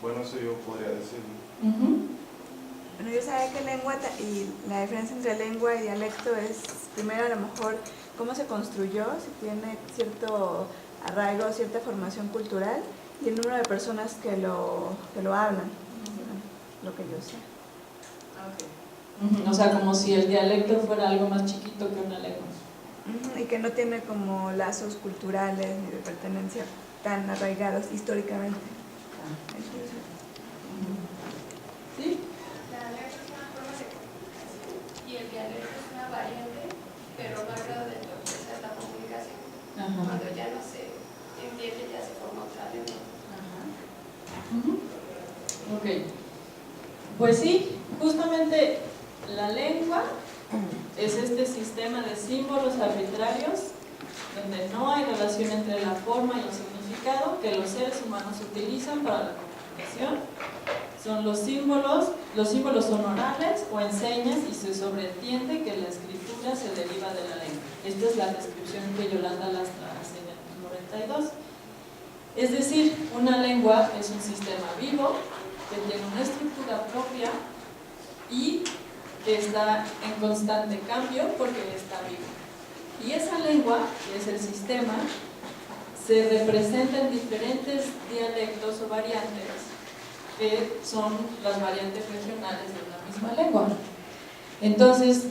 Bueno, eso yo podría decirlo. Bueno, yo sabía que lengua y la diferencia entre lengua y dialecto es, primero, a lo mejor, cómo se construyó, si tiene cierto arraigo, cierta formación cultural, y el número de personas que lo hablan, lo que yo sé. O sea, como si el dialecto fuera algo más chiquito que una lengua. Y que no tiene como lazos culturales ni de pertenencia tan arraigados históricamente. ¿Sí? La lengua es una forma de comunicación y el dialecto es una variante, pero no habla de lo que es la comunicación. Cuando ya no se entiende, ya se forma otra lengua. Ok. Pues sí, justamente la lengua es este sistema de símbolos arbitrarios donde no hay relación entre la forma y el significado que los seres humanos utilizan para la comunicación. Son los símbolos son orales o en señas y se sobreentiende que la escritura se deriva de la lengua. Esta es la descripción que Yolanda Lastra hace en el 92. Es decir, una lengua es un sistema vivo que tiene una estructura propia y que está en constante cambio porque está vivo. Y esa lengua, que es el sistema, se representa en diferentes dialectos o variantes que son las variantes regionales de una misma lengua. Entonces,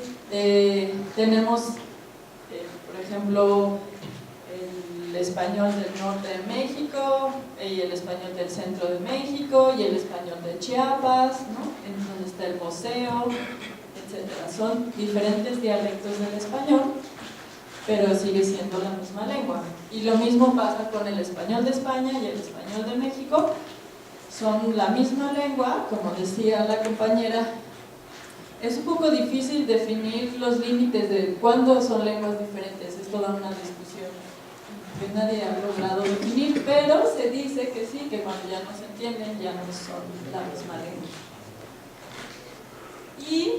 tenemos, por ejemplo, el español del norte de México, y el español del centro de México, y el español de Chiapas, ¿no? En donde está el voceo, etc. Son diferentes dialectos del español, pero sigue siendo la misma lengua. Y lo mismo pasa con el español de España y el español de México. Son la misma lengua, como decía la compañera. Es un poco difícil definir los límites de cuándo son lenguas diferentes, es toda una discusión que nadie ha logrado definir, pero se dice que sí, que cuando ya no se entienden ya no son la misma lengua. Y,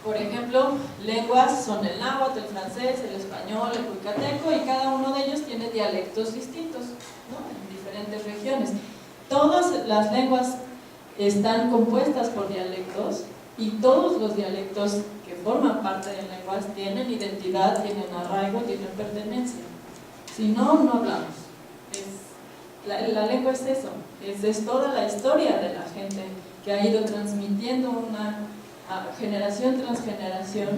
por ejemplo, lenguas son el náhuatl, el francés, el español, el yucateco, y cada uno de ellos tiene dialectos distintos, ¿no? En diferentes regiones. Todas las lenguas están compuestas por dialectos y todos los dialectos que forman parte de lenguas tienen identidad, tienen arraigo, tienen pertenencia. Si no, no hablamos. La lengua es eso, es toda la historia de la gente que ha ido transmitiendo generación tras generación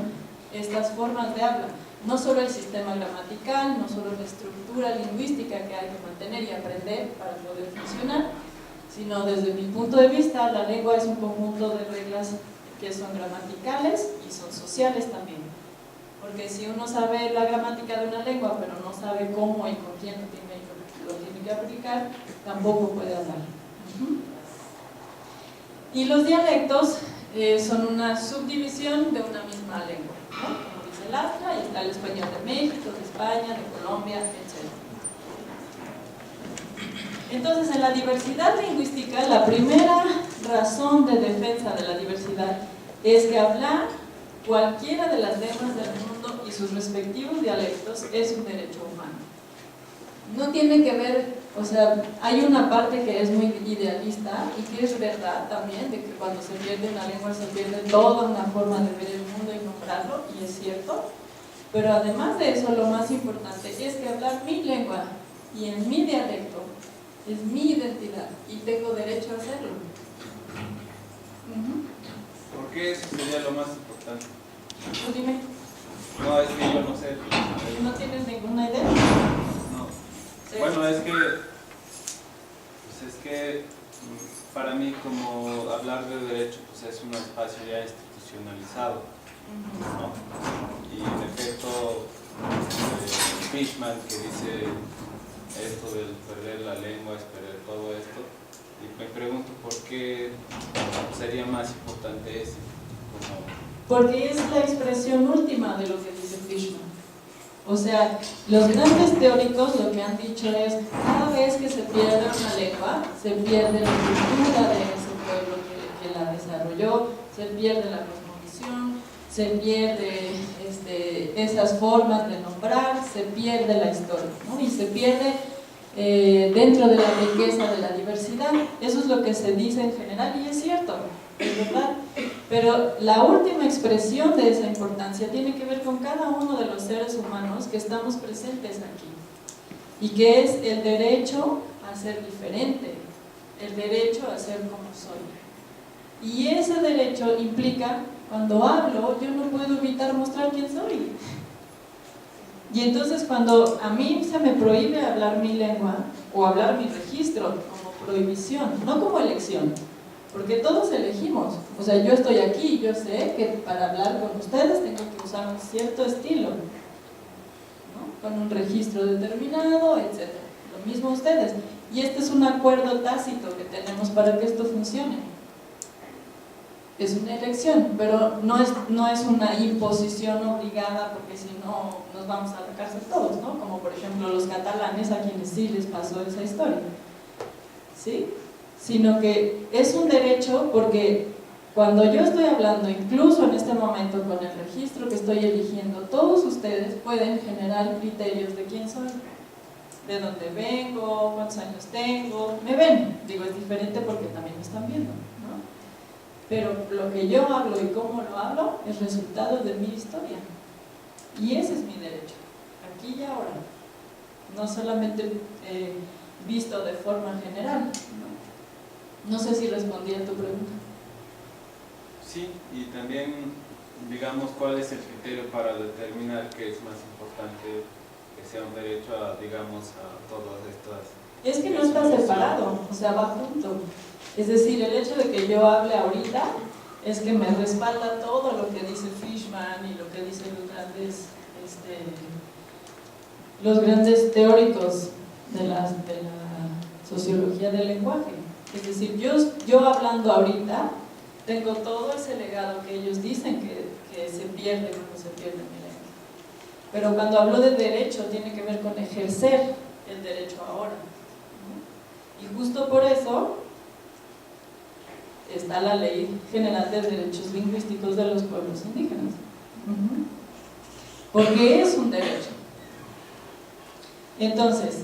estas formas de habla. No solo el sistema gramatical, no solo la estructura lingüística que hay que mantener y aprender para poder funcionar, sino desde mi punto de vista la lengua es un conjunto de reglas que son gramaticales y son sociales también. Porque si uno sabe la gramática de una lengua pero no sabe cómo y con quién lo tiene que aplicar, tampoco puede hablar. Y los dialectos son una subdivisión de una misma lengua, ¿no? Como dice Lastra, ahí está el español de México, de España, de Colombia, etc. Entonces, en la diversidad lingüística, la primera razón de defensa de la diversidad es que hablar cualquiera de las lenguas del mundo y sus respectivos dialectos es un derecho humano. No tiene que ver, o sea, hay una parte que es muy idealista y que es verdad también, de que cuando se pierde una lengua se pierde toda una forma de ver el mundo y nombrarlo, y es cierto, pero además de eso, lo más importante es que hablar mi lengua y en mi dialecto es mi identidad y tengo derecho a hacerlo. ¿Por qué eso sería lo más importante? Tú dime. No, es que yo no sé. ¿No tienes ninguna idea? No. Sí. Bueno, es que para mí como hablar de derecho pues es un espacio ya institucionalizado, ¿no? Y en efecto Fishman, que dice esto del perder la lengua es perder todo esto, y me pregunto por qué sería más importante ese como... Porque es la expresión última de lo que dice Fishman. O sea, los grandes teóricos lo que han dicho es, cada vez que se pierde una lengua, se pierde la cultura de ese pueblo que la desarrolló, se pierde la cosmovisión, se pierde esas formas de nombrar, se pierde la historia, ¿no? Y se pierde dentro de la riqueza de la diversidad. Eso es lo que se dice en general y es cierto, es verdad. Pero la última expresión de esa importancia tiene que ver con cada uno de los seres humanos que estamos presentes aquí, y que es el derecho a ser diferente, el derecho a ser como soy. Y ese derecho implica, cuando hablo, yo no puedo evitar mostrar quién soy. Y entonces cuando a mí se me prohíbe hablar mi lengua, o hablar mi registro como prohibición, no como elección, porque todos elegimos. O sea, yo estoy aquí y yo sé que para hablar con ustedes tengo que usar un cierto estilo, ¿no? Con un registro determinado, etc. Lo mismo ustedes. Y este es un acuerdo tácito que tenemos para que esto funcione. Es una elección, pero no es una imposición obligada, porque si no nos vamos a la cárcel todos, ¿no? Como por ejemplo los catalanes, a quienes sí les pasó esa historia, ¿sí? Sino que es un derecho, porque cuando yo estoy hablando, incluso en este momento con el registro que estoy eligiendo, todos ustedes pueden generar criterios de quién soy, de dónde vengo, cuántos años tengo, me ven. Digo, es diferente porque también me están viendo, ¿no? Pero lo que yo hablo y cómo lo hablo es resultado de mi historia, y ese es mi derecho, aquí y ahora, no solamente visto de forma general, ¿no? No sé si respondí a tu pregunta. Sí, y también, digamos, ¿cuál es el criterio para determinar qué es más importante, que sea un derecho a, digamos, a todas estas... Es que no está separado, o sea, va junto. Es decir, el hecho de que yo hable ahorita es que me respalda todo lo que dice Fishman y lo que dicen los grandes teóricos de la sociología del lenguaje. Es decir, yo hablando ahorita tengo todo ese legado que ellos dicen que se pierde cuando se pierde mi lengua. Pero cuando hablo de derecho tiene que ver con ejercer el derecho ahora, ¿no? Y justo por eso está la Ley General de Derechos Lingüísticos de los Pueblos Indígenas. Porque es un derecho. Entonces,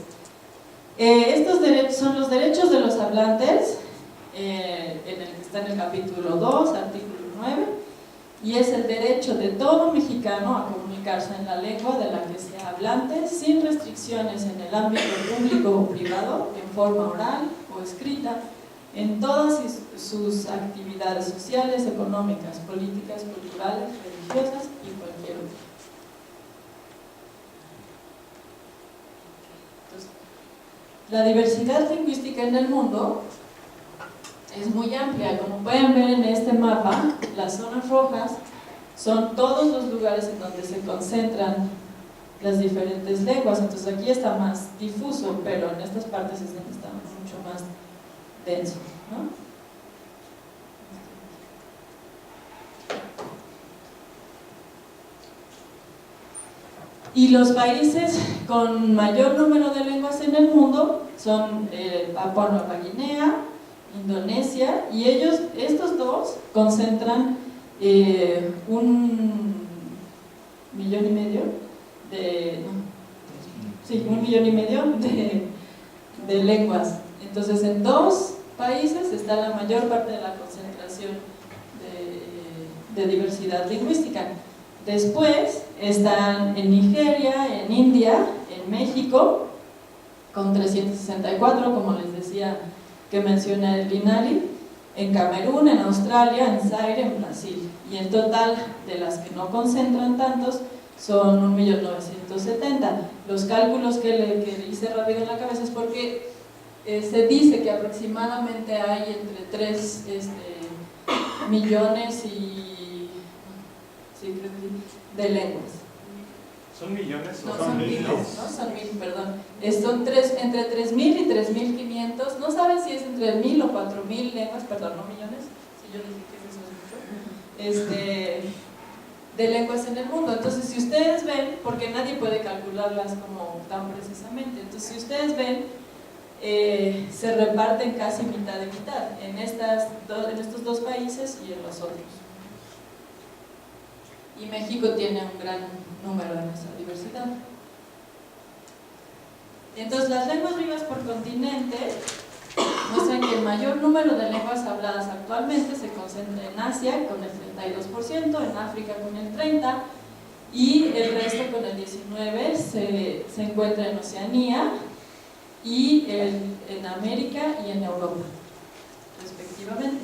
estos derechos son los derechos de los hablantes, está en el capítulo 2, artículo 9, y es el derecho de todo mexicano a comunicarse en la lengua de la que sea hablante, sin restricciones en el ámbito público o privado, en forma oral o escrita, en todas sus actividades sociales, económicas, políticas, culturales, religiosas y cualquier otra. Entonces, la diversidad lingüística en el mundo es muy amplia. Como pueden ver en este mapa, las zonas rojas son todos los lugares en donde se concentran las diferentes lenguas. Entonces aquí está más difuso, pero en estas partes es donde está mucho más denso, ¿no? Y los países con mayor número de lenguas en el mundo son Papua Nueva Guinea, Indonesia, y estos dos concentran 1,5 millones de lenguas. Entonces, en dos países está la mayor parte de la concentración de diversidad lingüística. Después están en Nigeria, en India, en México, con 364, como les decía, que menciona el Linari, en Camerún, en Australia, en Zaire, en Brasil. Y en total, de las que no concentran tantos, son 1.970.000. Los cálculos que le hice rápido en la cabeza es porque se dice que aproximadamente hay entre 3 millones de lenguas. ¿Son millones o No, son son mil? miles, ¿no? Son mil, perdón. Son entre 3.000 y 3.500, no saben si es entre 1.000 o 4.000 lenguas, perdón, no millones, si yo dije que eso es mucho, de lenguas en el mundo. Entonces, si ustedes ven, porque nadie puede calcularlas como tan precisamente, entonces si ustedes ven, se reparten casi mitad y mitad en estos dos países y en los otros. Y México tiene un gran número de nuestra diversidad. Entonces, las lenguas vivas por continente muestran que el mayor número de lenguas habladas actualmente se concentra en Asia con el 32%, en África con el 30%, y el resto con el 19% se encuentra en Oceanía y en América y en Europa, respectivamente.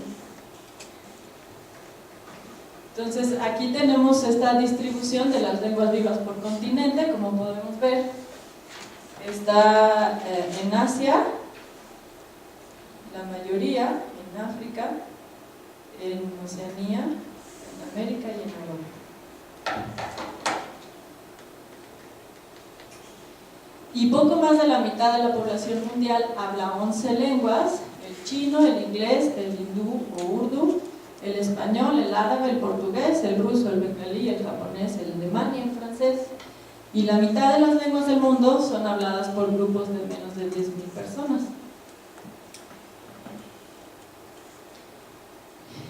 Entonces, aquí tenemos esta distribución de las lenguas vivas por continente, como podemos ver. Está en Asia, la mayoría, en África, en Oceanía, en América y en Europa. Y poco más de la mitad de la población mundial habla 11 lenguas: el chino, el inglés, el hindú o urdu, el español, el árabe, el portugués, el ruso, el bengalí, el japonés, el alemán y el francés. Y la mitad de las lenguas del mundo son habladas por grupos de menos de 10.000 personas.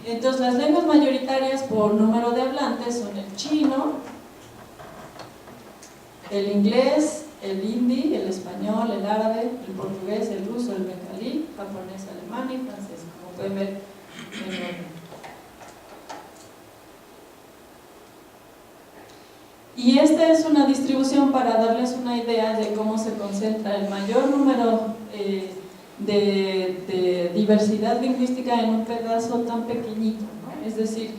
Entonces, las lenguas mayoritarias por número de hablantes son el chino, el inglés, el hindi, el español, el árabe, el portugués, el ruso, el bengalí, japonés, alemán y francés, como pueden ver en el orden. Y esta es una distribución para darles una idea de cómo se concentra el mayor número de diversidad lingüística en un pedazo tan pequeñito, ¿no? Es decir,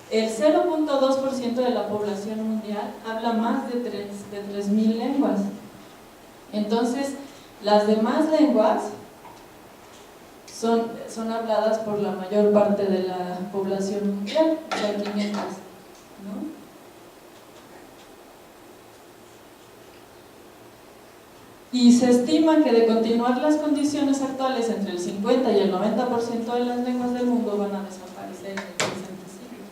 el 0.2% de la población mundial habla más de 3.000 lenguas. Entonces, las demás lenguas son habladas por la mayor parte de la población mundial, o sea, 500, ¿no? Y se estima que de continuar las condiciones actuales, entre el 50 y el 90% de las lenguas del mundo van a desaparecer en el presente siglo.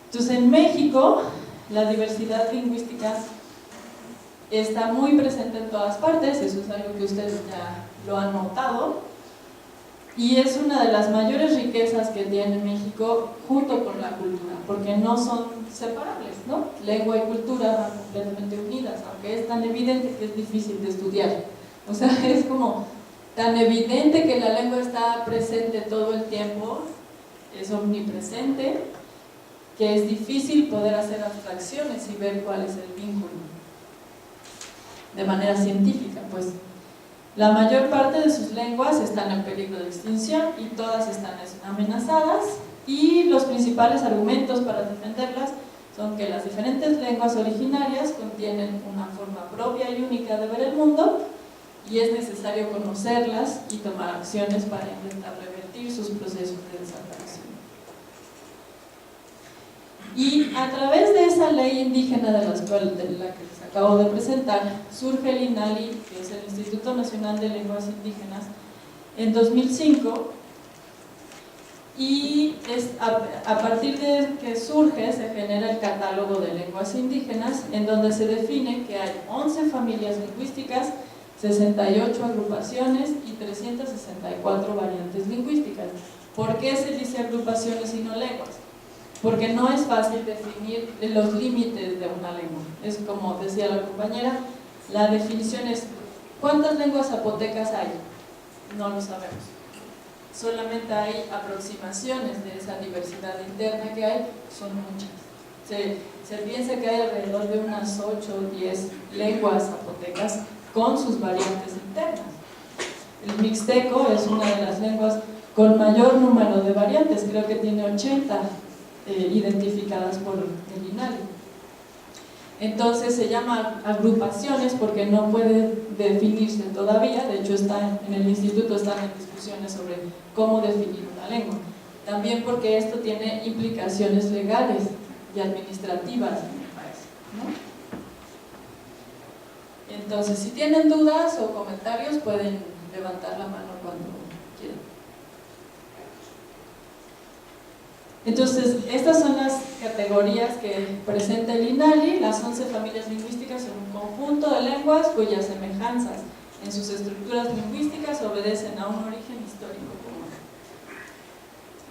Entonces, en México, la diversidad lingüística está muy presente en todas partes, eso es algo que ustedes ya lo han notado, y es una de las mayores riquezas que tiene México junto con la cultura, porque no son separables, ¿no? Lengua y cultura van completamente unidas, aunque es tan evidente que es difícil de estudiar. O sea, es como tan evidente que la lengua está presente todo el tiempo, es omnipresente, que es difícil poder hacer abstracciones y ver cuál es el vínculo de manera científica, pues. La mayor parte de sus lenguas están en peligro de extinción y todas están amenazadas, y los principales argumentos para defenderlas son que las diferentes lenguas originarias contienen una forma propia y única de ver el mundo, y es necesario conocerlas y tomar acciones para intentar revertir sus procesos de desaparición. Y a través de esa ley indígena de la que les acabo de presentar, surge el INALI, que es el Instituto Nacional de Lenguas Indígenas, en 2005, y a partir de que surge se genera el Catálogo de Lenguas Indígenas, en donde se define que hay 11 familias lingüísticas, 68 agrupaciones y 364 variantes lingüísticas. ¿Por qué se dice agrupaciones y no lenguas? Porque no es fácil definir los límites de una lengua. Es como decía la compañera, la definición es: ¿cuántas lenguas zapotecas hay? No lo sabemos. Solamente hay aproximaciones de esa diversidad interna que hay, son muchas. Se piensa que hay alrededor de unas 8 o 10 lenguas zapotecas con sus variantes internas. El mixteco es una de las lenguas con mayor número de variantes, creo que tiene 80 identificadas por el INALI. Entonces se llama agrupaciones porque no puede definirse todavía. De hecho, en el instituto están en discusiones sobre cómo definir una lengua. También porque esto tiene implicaciones legales y administrativas en el país, ¿no? Entonces, si tienen dudas o comentarios, pueden levantar la mano cuando quieran. Entonces, estas son las categorías que presenta el INALI. Las 11 familias lingüísticas son un conjunto de lenguas cuyas semejanzas en sus estructuras lingüísticas obedecen a un origen histórico común.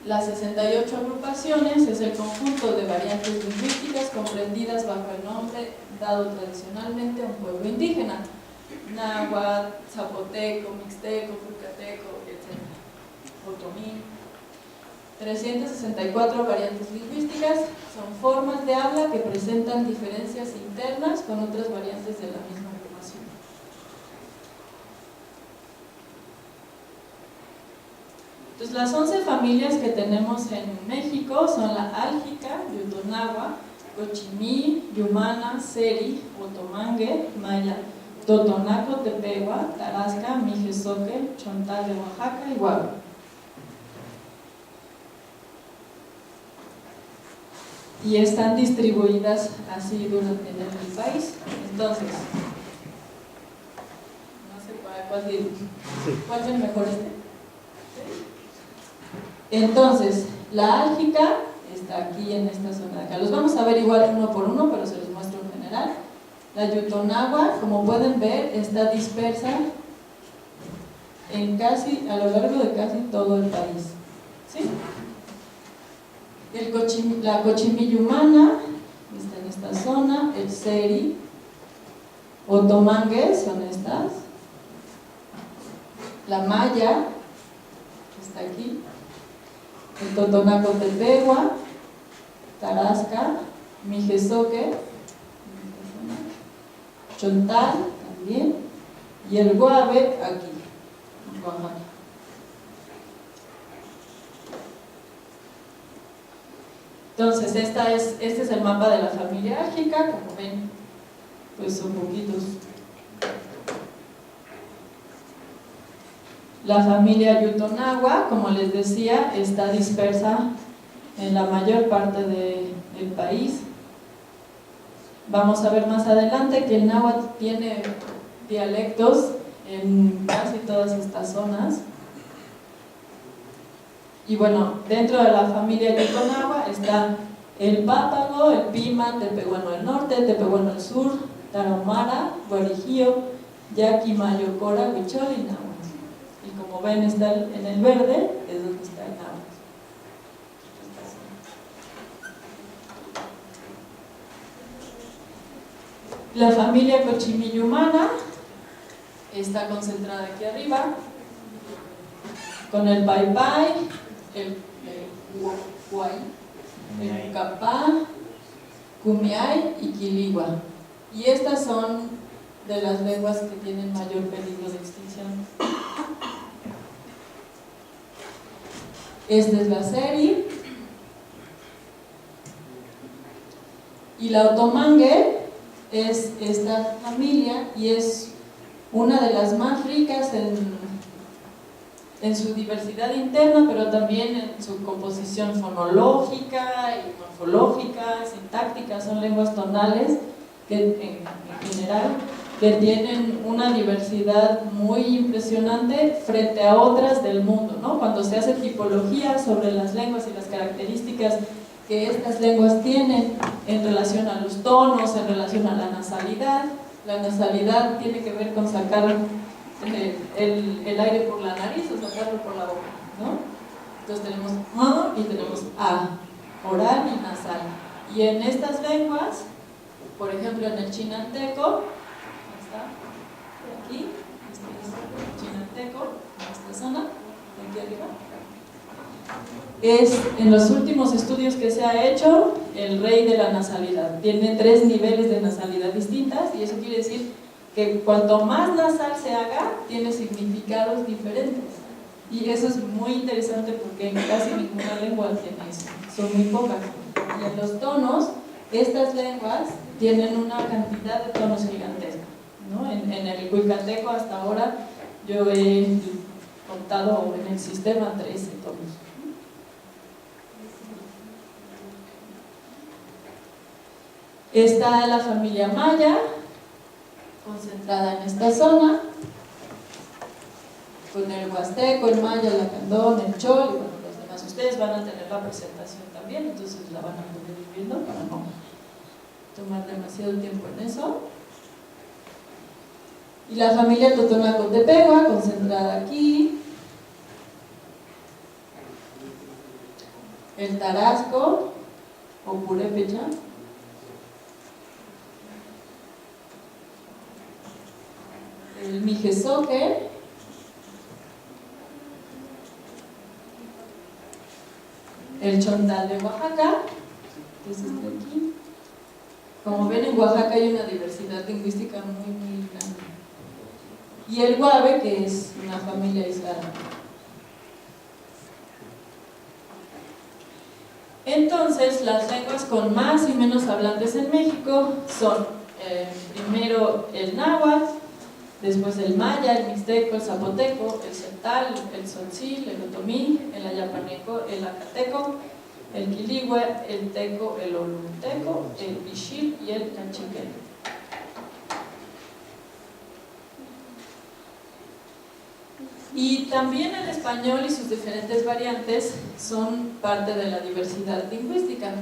Las 68 agrupaciones es el conjunto de variantes lingüísticas comprendidas bajo el nombre dado tradicionalmente a un pueblo indígena: náhuatl, zapoteco, mixteco, yucateco, etc. Otomí. 364 variantes lingüísticas son formas de habla que presentan diferencias internas con otras variantes de la misma agrupación. Entonces, las 11 familias que tenemos en México son la álgica, yutonagua, cochimí, yumana, seri, otomangue, maya, totonaco, tepehua, tarasca, mijezoque, chontal de Oaxaca y guagua. Y están distribuidas así durante en el país. Entonces, no sé cuál es el mejor Entonces, la álgica está aquí en esta zona de acá. Los vamos a ver igual uno por uno, pero se los muestro en general. La yutonagua, como pueden ver, está dispersa a lo largo de casi todo el país. ¿Sí? La cochimillumana está en esta zona, el seri, otomangue son estas, la maya está aquí, el totonaco tepehua, tarasca, mijezoque, chontal también, y el guave aquí, en Oaxaca. Entonces, este es el mapa de la familia álgica. Como ven, pues son poquitos. La familia yutonagua, como les decía, está dispersa en la mayor parte del país. Vamos a ver más adelante que el náhuatl tiene dialectos en casi todas estas zonas. Y bueno, dentro de la familia yutonagua está el pápago, el pima, tepehuano del norte, tepehuano del sur, tarahumara, guarijío, yaqui, mayo, cora, huichol y náhuatl. Y como ven, está en el verde, es donde está el náhuatl. La familia cochimillumana está concentrada aquí arriba, con el paipai, el huay, el capá, cumiay y quiligua. Y estas son de las lenguas que tienen mayor peligro de extinción. Esta es la seri. Y la otomangue es esta familia y es una de las más ricas en su diversidad interna, pero también en su composición fonológica y morfológica, sintáctica. Son lenguas tonales que en general que tienen una diversidad muy impresionante frente a otras del mundo, ¿no? Cuando se hace tipología sobre las lenguas y las características que estas lenguas tienen en relación a los tonos, en relación a la nasalidad tiene que ver con sacar el aire por la nariz o sacarlo por la boca, ¿no? Entonces tenemos A y tenemos A, oral y nasal. Y en estas lenguas, por ejemplo en el chinanteco, está aquí, este es el chinanteco, en esta zona, de aquí arriba. Es, en los últimos estudios que se ha hecho, el rey de la nasalidad. Tiene 3 niveles de nasalidad distintas y eso quiere decir que cuanto más nasal se haga, tiene significados diferentes. Y eso es muy interesante porque en casi ninguna lengua tiene eso, son muy pocas. Y en los tonos, estas lenguas tienen una cantidad de tonos gigantesca, ¿no? En el cuicateco hasta ahora yo he contado en el sistema 13 tonos. Está la familia maya, concentrada en esta zona, con el huasteco, el maya, el lacandón, el chol, y bueno, los demás. Ustedes van a tener la presentación también, entonces la van a poder ir viendo para no tomar demasiado tiempo en eso. Y la familia totonaco tepehua, concentrada aquí. el tarasco o purépecha, el mijezoque, el chontal de Oaxaca, que es este de aquí. Como ven, en Oaxaca hay una diversidad lingüística muy grande. Y el guave, que es una familia aislada. Entonces, las lenguas con más y menos hablantes en México son primero el náhuatl, después el maya, el mixteco, el zapoteco, el celtal, el tzotzil, el otomí, el ayapaneco, el acateco, el quiligüe, el teco, el olunteco, el bishil y el cachiquel. Y también el español y sus diferentes variantes son parte de la diversidad lingüística.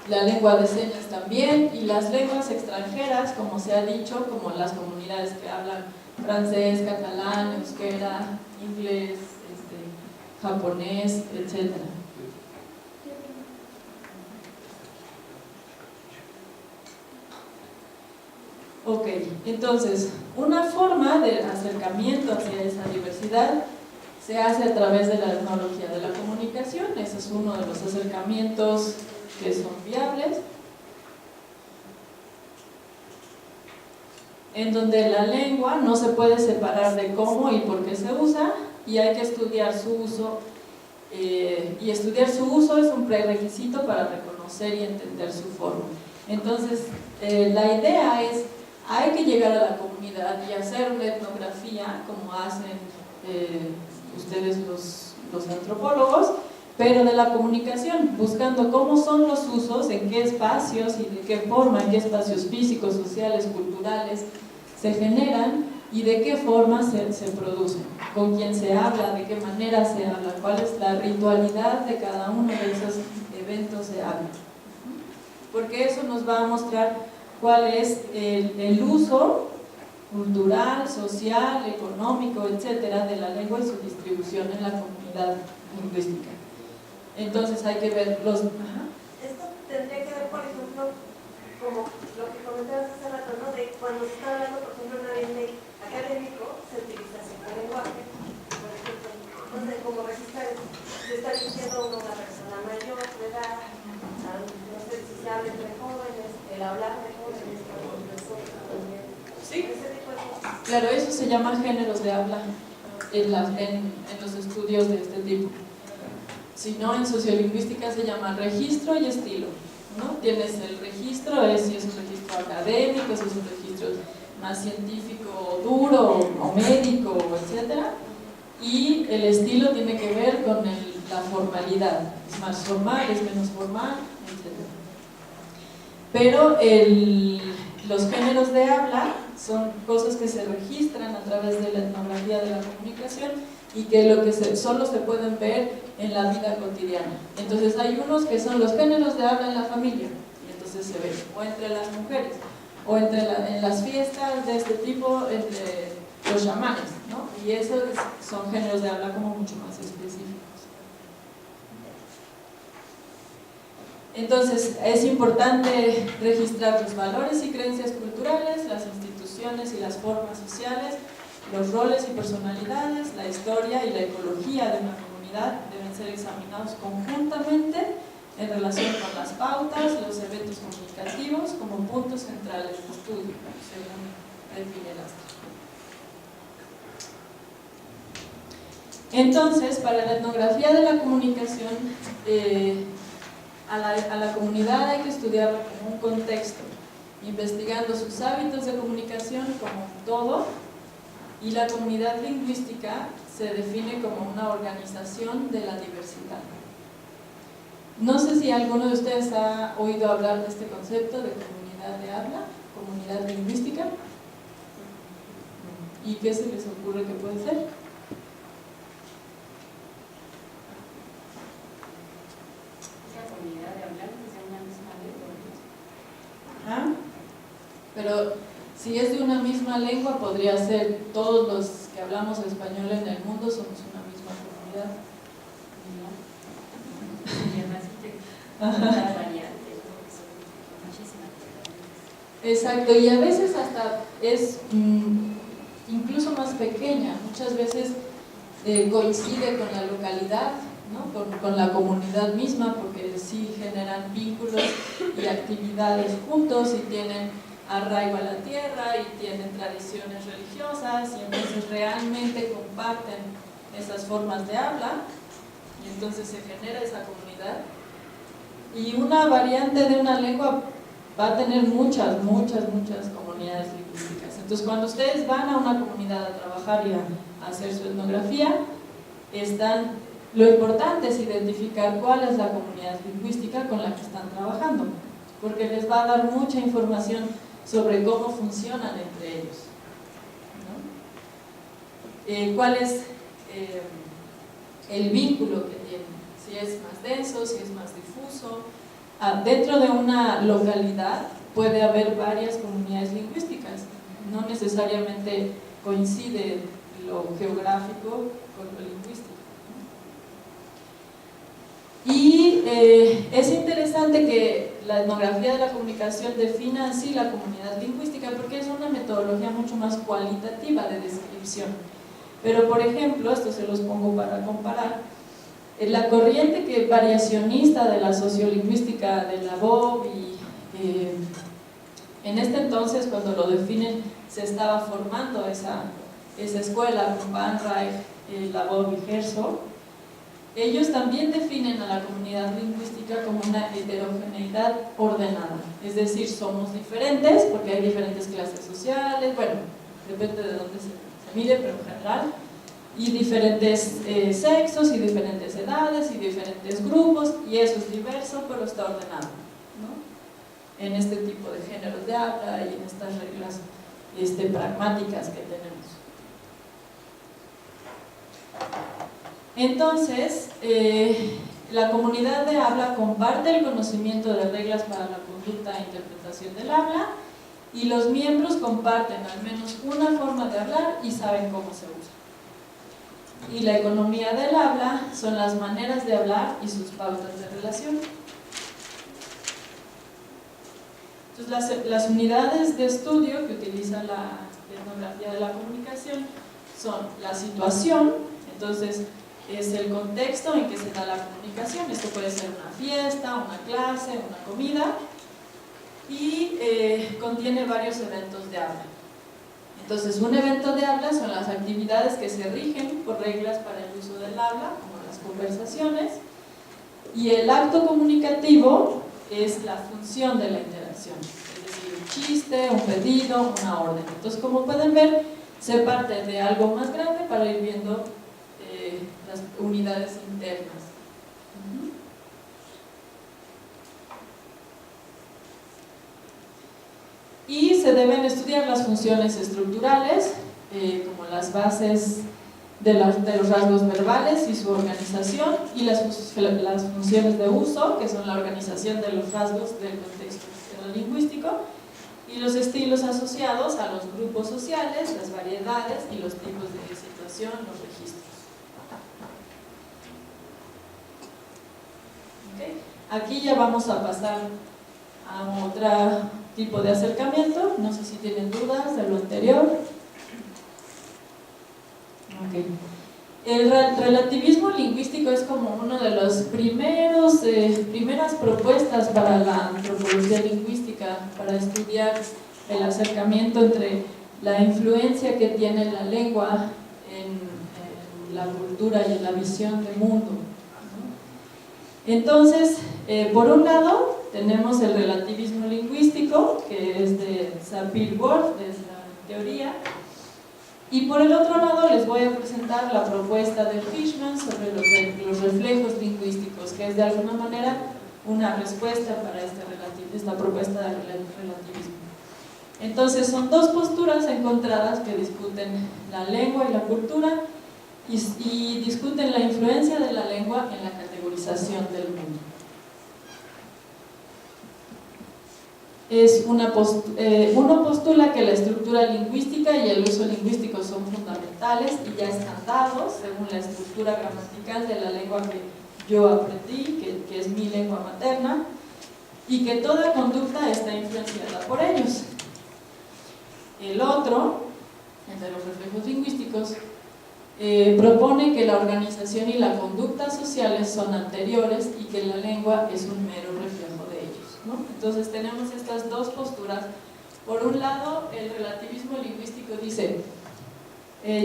La lengua de señas también, y las lenguas extranjeras, como se ha dicho, como las comunidades que hablan francés, catalán, euskera, inglés, japonés, etc. Ok, entonces, una forma de acercamiento hacia esa diversidad se hace a través de la etnología de la comunicación. Ese es uno de los acercamientos que son viables, en donde la lengua no se puede separar de cómo y por qué se usa, y hay que estudiar su uso, y estudiar su uso es un prerequisito para reconocer y entender su forma. Entonces, la idea es, hay que llegar a la comunidad y hacer una etnografía, como hacen ustedes los antropólogos, pero de la comunicación, buscando cómo son los usos, en qué espacios y de qué forma, en qué espacios físicos, sociales, culturales se generan y de qué forma se producen, con quién se habla, de qué manera se habla, cuál es la ritualidad de cada uno de esos eventos de habla. Porque eso nos va a mostrar cuál es el uso cultural, social, económico, etcétera, de la lengua y su distribución en la comunidad lingüística. Entonces hay que ver los... Esto tendría que ver, por ejemplo, como lo que comentabas hace rato, ¿no? De cuando se está hablando, por ejemplo, en un ambiente académico, se utiliza cierto lenguaje, por ejemplo. Entonces, como registrar, se está diciendo una persona mayor de edad, no sé si se habla entre jóvenes, el hablar de jóvenes, por ejemplo, eso también. Sí, Ese tipo de cosas. claro, eso se llama géneros de habla en los estudios de este tipo. Si no, en sociolingüística se llama registro y estilo, ¿no? Tienes el registro, si es un registro académico, si es un registro más científico, duro o médico, etcétera, y el estilo tiene que ver con la formalidad, es más formal, es menos formal, etcétera. Pero los géneros de habla son cosas que se registran a través de la etnografía de la comunicación y que solo se pueden ver en la vida cotidiana. Entonces hay unos que son los géneros de habla en la familia, y entonces se ve, o entre las mujeres, o en las fiestas de este tipo, entre los chamanes, ¿no? Y esos son géneros de habla como mucho más específicos. Entonces es importante registrar los valores y creencias culturales, las instituciones y las formas sociales, los roles y personalidades, la historia y la ecología de una comunidad deben ser examinados conjuntamente en relación con las pautas, los eventos comunicativos como puntos centrales de estudio, según define Lastra. Entonces, para la etnografía de la comunicación, a la comunidad hay que estudiarla como un contexto, investigando sus hábitos de comunicación como un todo, y la comunidad lingüística se define como una organización de la diversidad. No sé si alguno de ustedes ha oído hablar de este concepto de comunidad de habla, comunidad lingüística, y qué se les ocurre que puede ser. Ajá. Pero si es de una misma lengua, podría ser todos los que hablamos español en el mundo somos una misma comunidad. Las variantes, ¿no? Que son muchísimas variantes. Exacto, y a veces hasta es incluso más pequeña, muchas veces coincide con la localidad, ¿no? con la comunidad misma, porque sí generan vínculos y actividades juntos y tienen arraigo a la tierra y tienen tradiciones religiosas y entonces realmente comparten esas formas de habla y entonces se genera esa comunidad. Y una variante de una lengua va a tener muchas comunidades lingüísticas. Entonces cuando ustedes van a una comunidad a trabajar y a hacer su etnografía, lo importante es identificar cuál es la comunidad lingüística con la que están trabajando, porque les va a dar mucha información sobre cómo funcionan entre ellos, ¿no? Cuál es el vínculo que tienen, si es más denso, si es más difuso. Dentro de una localidad puede haber varias comunidades lingüísticas, no necesariamente coincide lo geográfico con lo lingüístico. Y es interesante que la etnografía de la comunicación defina así la comunidad lingüística porque es una metodología mucho más cualitativa de descripción. Pero por ejemplo, esto se los pongo para comparar, la corriente variacionista de la sociolingüística de Labov y en este entonces cuando lo definen se estaba formando esa escuela con Van Rijk, Labov y Herzog. Ellos también definen a la comunidad lingüística como una heterogeneidad ordenada, es decir, somos diferentes porque hay diferentes clases sociales, bueno, depende de dónde se mire, pero en general, y diferentes sexos y diferentes edades y diferentes grupos, y eso es diverso, pero está ordenado, ¿no? En este tipo de géneros de habla y en estas reglas pragmáticas que tenemos. Entonces, la comunidad de habla comparte el conocimiento de reglas para la conducta e interpretación del habla y los miembros comparten al menos una forma de hablar y saben cómo se usa. Y la economía del habla son las maneras de hablar y sus pautas de relación. Entonces, las unidades de estudio que utiliza la etnografía de la comunicación son la situación, entonces es el contexto en que se da la comunicación. Esto puede ser una fiesta, una clase, una comida, y contiene varios eventos de habla. Entonces, un evento de habla son las actividades que se rigen por reglas para el uso del habla, como las conversaciones, y el acto comunicativo es la función de la interacción, es decir, un chiste, un pedido, una orden. Entonces, como pueden ver, se parte de algo más grande para ir viendo las unidades internas. Y se deben estudiar las funciones estructurales, como las bases de los rasgos verbales y su organización, y las funciones de uso, que son la organización de los rasgos del contexto lingüístico, y los estilos asociados a los grupos sociales, las variedades y los tipos de situación, los registros. ¿Okay? Aquí ya vamos a pasar a otro tipo de acercamiento. No sé si tienen dudas de lo anterior. Okay. El relativismo lingüístico es como uno de los primeras propuestas para la antropología lingüística, para estudiar el acercamiento entre la influencia que tiene la lengua en la cultura y en la visión del mundo. Entonces, por un lado, tenemos el relativismo lingüístico, que es de Sapir-Whorf, de esa teoría, y por el otro lado les voy a presentar la propuesta de Fishman sobre los reflejos lingüísticos, que es de alguna manera una respuesta para esta propuesta de relativismo. Entonces, son dos posturas encontradas que discuten la lengua y la cultura y discuten la influencia de la lengua en la categorización del mundo. Uno postula que la estructura lingüística y el uso lingüístico son fundamentales y ya están dados según la estructura gramatical de la lengua que yo aprendí, que es mi lengua materna, y que toda conducta está influenciada por ellos. El otro, el de los reflejos lingüísticos, propone que la organización y la conducta sociales son anteriores y que la lengua es un mero reflejo de ellos, ¿no? Entonces tenemos estas dos posturas. Por un lado, el relativismo lingüístico dice,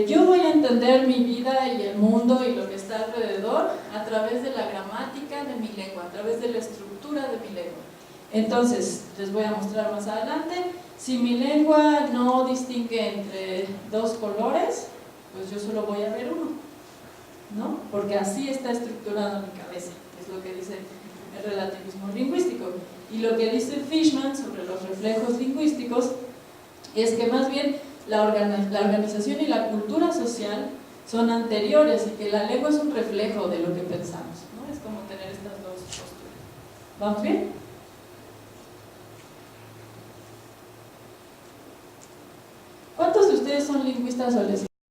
yo voy a entender mi vida y el mundo y lo que está alrededor a través de la gramática de mi lengua, a través de la estructura de mi lengua. Entonces, les voy a mostrar más adelante, si mi lengua no distingue entre dos colores, pues yo solo voy a ver uno, ¿no? Porque así está estructurada mi cabeza, es lo que dice el relativismo lingüístico. Y lo que dice Fishman sobre los reflejos lingüísticos es que más bien la organización y la cultura social son anteriores y que la lengua es un reflejo de lo que pensamos, ¿no? Es como tener estas dos posturas. ¿Vamos bien? ¿Cuántos de ustedes son lingüistas o les